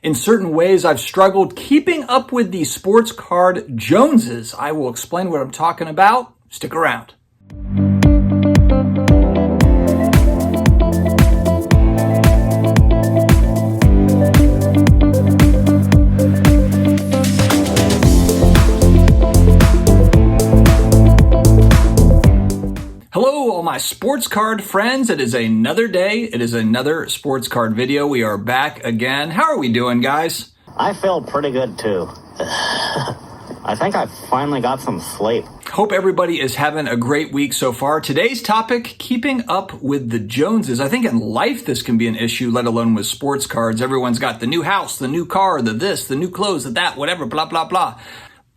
In certain ways, I've struggled keeping up with the sports card Joneses. I will explain what I'm talking about. Stick around. Hello, all my sports card friends. It is another day. It is another sports card video. We are back again. How are we doing, guys? I feel pretty good, too. I think I finally got some sleep. Hope everybody is having a great week so far. Today's topic, keeping up with the Joneses. I think in life this can be an issue, let alone with sports cards. Everyone's got the new house, the new car, the this, the new clothes, the that, whatever, blah, blah, blah.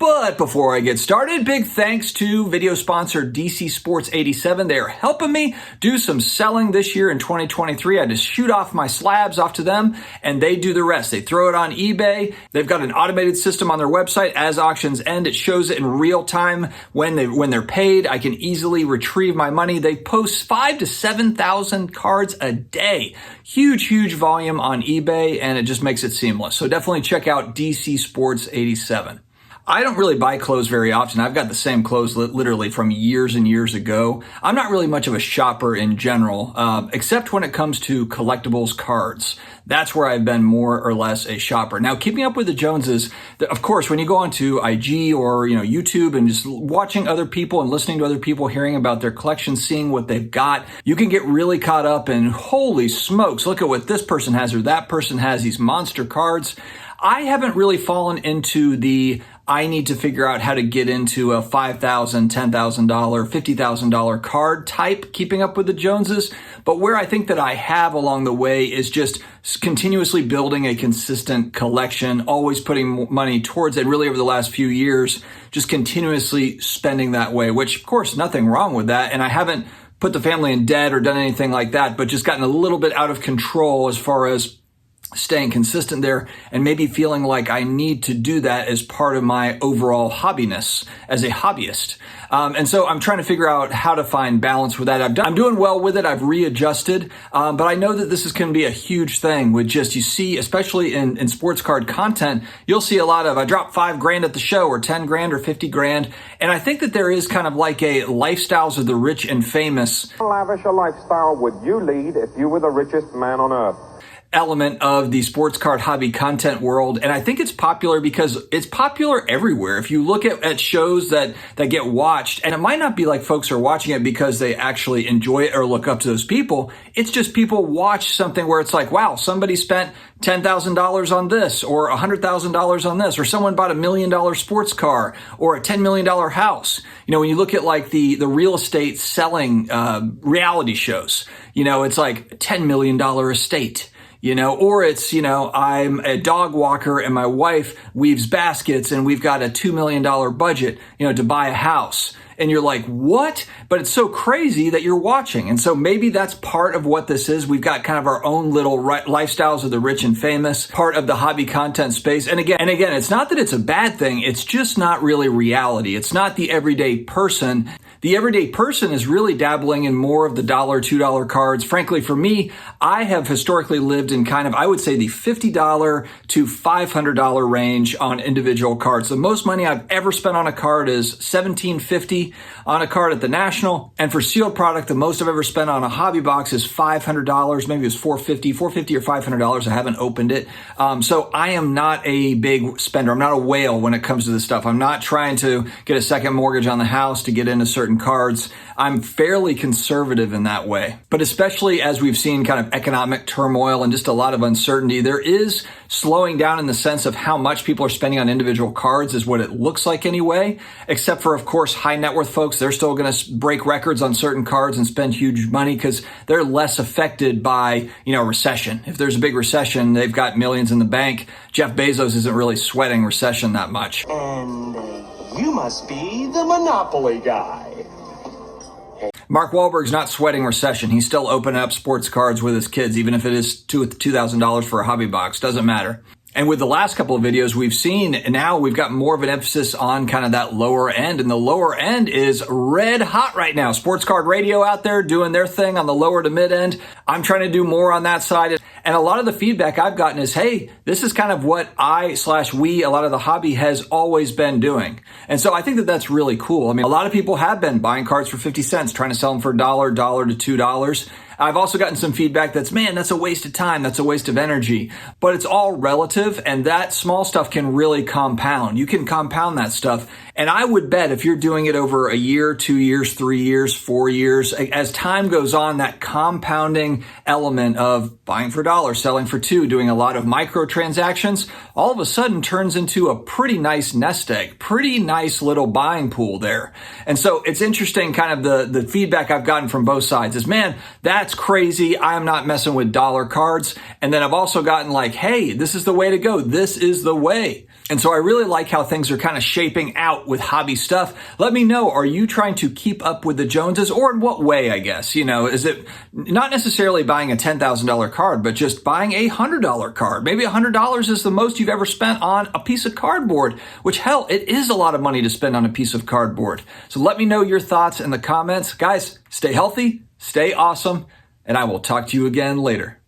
But before I get started, big thanks to video sponsor DC Sports 87. They are helping me do some selling this year in 2023. I just shoot off my slabs off to them and they do the rest. They throw it on eBay. They've got an automated system on their website. As auctions end, it shows it in real time when they're paid. I can easily retrieve my money. They post 5,000 to 7,000 cards a day. Huge volume on eBay, and it just makes it seamless. So definitely check out DC Sports 87. I don't really buy clothes very often. I've got the same clothes literally from years and years ago. I'm not really much of a shopper in general, except when it comes to collectibles cards. That's where I've been more or less a shopper. Now, keeping up with the Joneses, of course, when you go onto IG or YouTube and just watching other people and listening to other people, hearing about their collections, seeing what they've got, you can get really caught up in, holy smokes, look at what this person has or that person has, these monster cards. I haven't really fallen into the I need to figure out how to get into a $5,000, $10,000, $50,000 card type, keeping up with the Joneses. But where I think that I have along the way is just continuously building a consistent collection, always putting money towards it. Really over the last few years, just continuously spending that way, which of course, nothing wrong with that. And I haven't put the family in debt or done anything like that, but just gotten a little bit out of control as far as staying consistent there and maybe feeling like I need to do that as part of my overall hobbiness as a hobbyist. And so I'm trying to figure out how to find balance with that. I'm doing well with it. I've readjusted, but I know that this is going to be a huge thing with just, you see, especially in sports card content, you'll see a lot of, I dropped $5,000 at the show or 10 grand or 50 grand. And I think that there is kind of like a lifestyles of the rich and famous. How lavish a lifestyle would you lead if you were the richest man on earth? Element of the sports card hobby content world. And I think it's popular because it's popular everywhere. If you look at shows that get watched, and it might not be like folks are watching it because they actually enjoy it or look up to those people. It's just people watch something where it's like, wow, somebody spent $10,000 on this or $100,000 on this, or someone bought $1 million sports car or a $10 million house. When you look at like the real estate selling reality shows, it's like $10 million estate. Or it's, I'm a dog walker and my wife weaves baskets and we've got a $2 million budget, to buy a house. And you're like, what? But it's so crazy that you're watching. And so maybe that's part of what this is. We've got kind of our own little lifestyles of the rich and famous, part of the hobby content space. And again, it's not that it's a bad thing. It's just not really reality. It's not the everyday person. The everyday person is really dabbling in more of the $1, $2 cards. Frankly, for me, I have historically lived in kind of, I would say, the $50 to $500 range on individual cards. The most money I've ever spent on a card is $1,750 on a card at the National. And for sealed product, the most I've ever spent on a hobby box is $500. Maybe it was $450 or $500. I haven't opened it. So I am not a big spender. I'm not a whale when it comes to this stuff. I'm not trying to get a second mortgage on the house to get into certain cards. I'm fairly conservative in that way. But especially as we've seen kind of economic turmoil and just a lot of uncertainty, there is slowing down in the sense of how much people are spending on individual cards is what it looks like anyway, except for, of course, high net worth folks. They're still going to break records on certain cards and spend huge money because they're less affected by, recession. If there's a big recession, they've got millions in the bank. Jeff Bezos isn't really sweating recession that much. And you must be the Monopoly guy. Mark Wahlberg's not sweating recession. He's still opening up sports cards with his kids, even if it is $2,000 for a hobby box. Doesn't matter. And with the last couple of videos we've seen, now we've got more of an emphasis on kind of that lower end. And the lower end is red hot right now. Sports Card Radio out there doing their thing on the lower to mid end. I'm trying to do more on that side. And a lot of the feedback I've gotten is, hey, this is kind of what we, a lot of the hobby has always been doing. And so I think that that's really cool. I mean, a lot of people have been buying cards for 50 cents, trying to sell them for $1 to $2. I've also gotten some feedback that's, man, that's a waste of time. That's a waste of energy. But it's all relative, and that small stuff can really compound. You can compound that stuff. And I would bet if you're doing it over a year, 2 years, 3 years, 4 years, as time goes on, that compounding element of buying for $1, selling for $2, doing a lot of microtransactions, all of a sudden turns into a pretty nice nest egg, pretty nice little buying pool there. And so it's interesting, kind of the feedback I've gotten from both sides is, man, that's crazy. I'm not messing with dollar cards. And then I've also gotten like, hey, this is the way to go. This is the way. And so I really like how things are kind of shaping out with hobby stuff. Let me know, are you trying to keep up with the Joneses, or in what way, I guess? You know, is it not necessarily buying a $10,000 card, but just buying a $100 card? Maybe $100 is the most you've ever spent on a piece of cardboard, which, hell, it is a lot of money to spend on a piece of cardboard. So let me know your thoughts in the comments. Guys, stay healthy, stay awesome, and I will talk to you again later.